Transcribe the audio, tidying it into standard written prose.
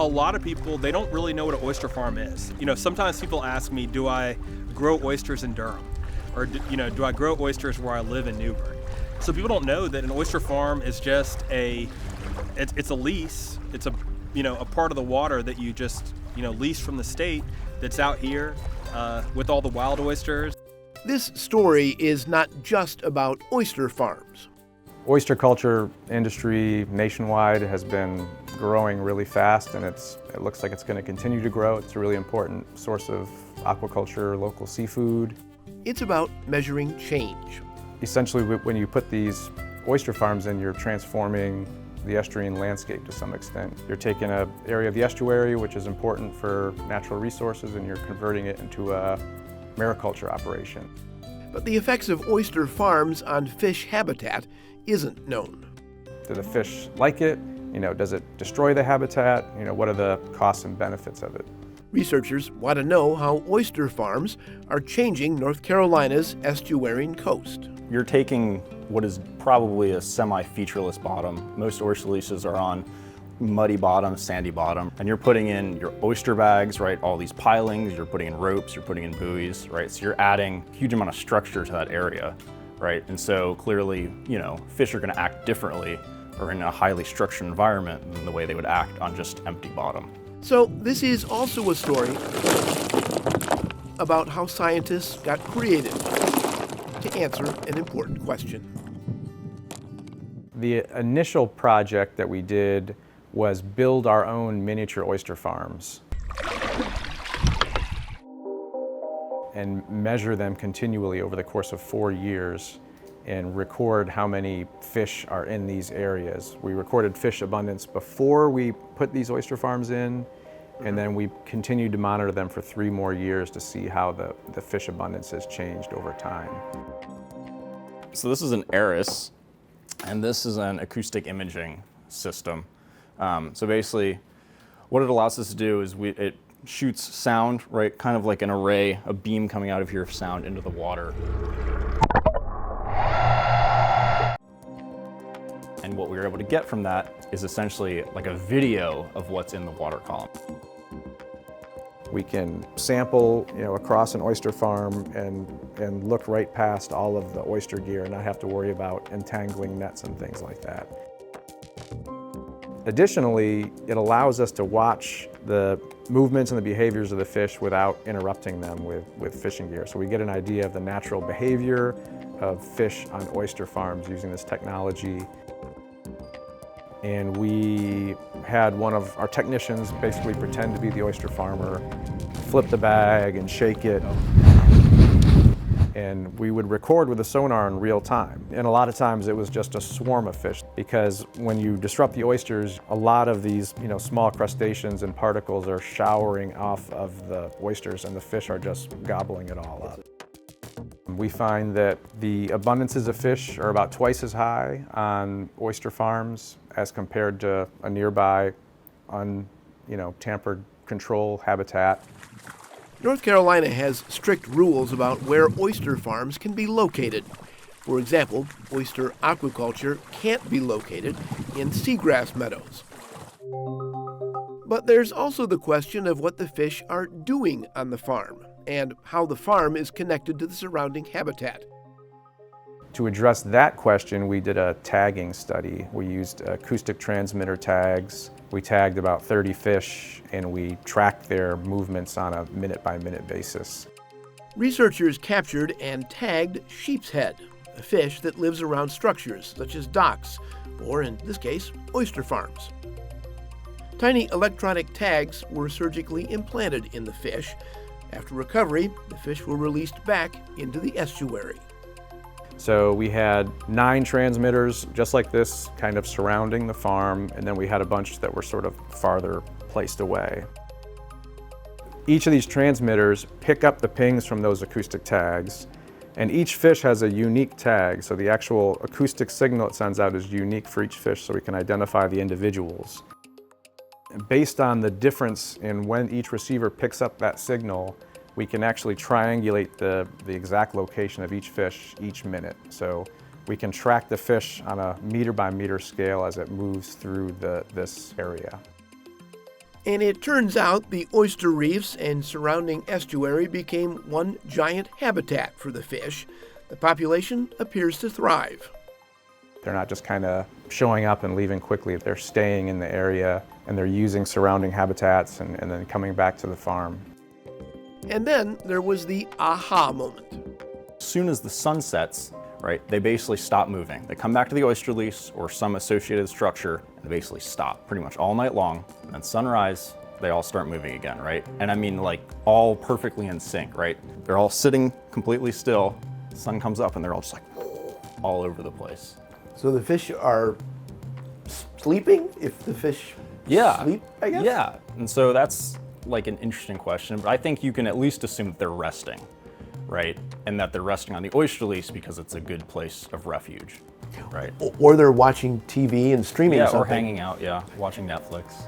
lot of people, they don't really know what an oyster farm is. Sometimes people ask me, do I grow oysters in Durham? Or, do I grow oysters where I live in Newburgh? So people don't know that an oyster farm is just it's a lease. It's a part of the water that you just, lease from the state that's out here with all the wild oysters. This story is not just about oyster farms. Oyster culture industry nationwide has been growing really fast, and it looks like it's going to continue to grow. It's a really important source of aquaculture, local seafood. It's about measuring change. Essentially, when you put these oyster farms in, you're transforming the estuarine landscape to some extent. You're taking an area of the estuary, which is important for natural resources, and you're converting it into a mariculture operation. But the effects of oyster farms on fish habitat isn't known. Do the fish like it? Does it destroy the habitat? What are the costs and benefits of it? Researchers want to know how oyster farms are changing North Carolina's estuarine coast. You're taking what is probably a semi-featureless bottom. Most oyster leases are on muddy bottom, sandy bottom, and you're putting in your oyster bags, right? All these pilings, you're putting in ropes, you're putting in buoys, right? So you're adding a huge amount of structure to that area, right? And so clearly, fish are going to act differently or in a highly structured environment than the way they would act on just empty bottom. So this is also a story about how scientists got creative to answer an important question. The initial project that we did was build our own miniature oyster farms and measure them continually over the course of 4 years and record how many fish are in these areas. We recorded fish abundance before we put these oyster farms in, and then we continued to monitor them for 3 more years to see how the fish abundance has changed over time. So this is an ARIS, and this is an acoustic imaging system. So basically, what it allows us to do is it shoots sound, right, kind of like an array, a beam coming out of here of sound into the water. And what we were able to get from that is essentially like a video of what's in the water column. We can sample, across an oyster farm and look right past all of the oyster gear and not have to worry about entangling nets and things like that. Additionally, it allows us to watch the movements and the behaviors of the fish without interrupting them with fishing gear. So we get an idea of the natural behavior of fish on oyster farms using this technology. And we had one of our technicians basically pretend to be the oyster farmer, flip the bag and shake it. And we would record with the sonar in real time. And a lot of times it was just a swarm of fish, because when you disrupt the oysters, a lot of these small crustaceans and particles are showering off of the oysters, and the fish are just gobbling it all up. We find that the abundances of fish are about twice as high on oyster farms as compared to a nearby tampered control habitat. North Carolina has strict rules about where oyster farms can be located. For example, oyster aquaculture can't be located in seagrass meadows. But there's also the question of what the fish are doing on the farm and how the farm is connected to the surrounding habitat. To address that question, we did a tagging study. We used acoustic transmitter tags. We tagged about 30 fish, and we tracked their movements on a minute-by-minute basis. Researchers captured and tagged sheep's head, a fish that lives around structures such as docks, or in this case, oyster farms. Tiny electronic tags were surgically implanted in the fish. After recovery, the fish were released back into the estuary. So we had 9 transmitters just like this kind of surrounding the farm, and then we had a bunch that were sort of farther placed away. Each of these transmitters pick up the pings from those acoustic tags, and each fish has a unique tag, so the actual acoustic signal it sends out is unique for each fish, so we can identify the individuals. And based on the difference in when each receiver picks up that signal, we can actually triangulate the exact location of each fish each minute. So we can track the fish on a meter by meter scale as it moves through this area. And it turns out the oyster reefs and surrounding estuary became one giant habitat for the fish. The population appears to thrive. They're not just kind of showing up and leaving quickly. They're staying in the area and they're using surrounding habitats and then coming back to the farm. And then there was the aha moment. As soon as the sun sets, right, they basically stop moving. They come back to the oyster lease or some associated structure, and they basically stop pretty much all night long. And then sunrise, they all start moving again, right? And I mean, like, all perfectly in sync, right? They're all sitting completely still. The sun comes up and they're all just like all over the place. So the fish are sleeping if the fish sleep, I guess? Yeah, and so that's like an interesting question, but I think you can at least assume that they're resting, right? And that they're resting on the oyster lease because it's a good place of refuge, right? Or they're watching TV and streaming Yeah, something. or hanging out, yeah, watching Netflix.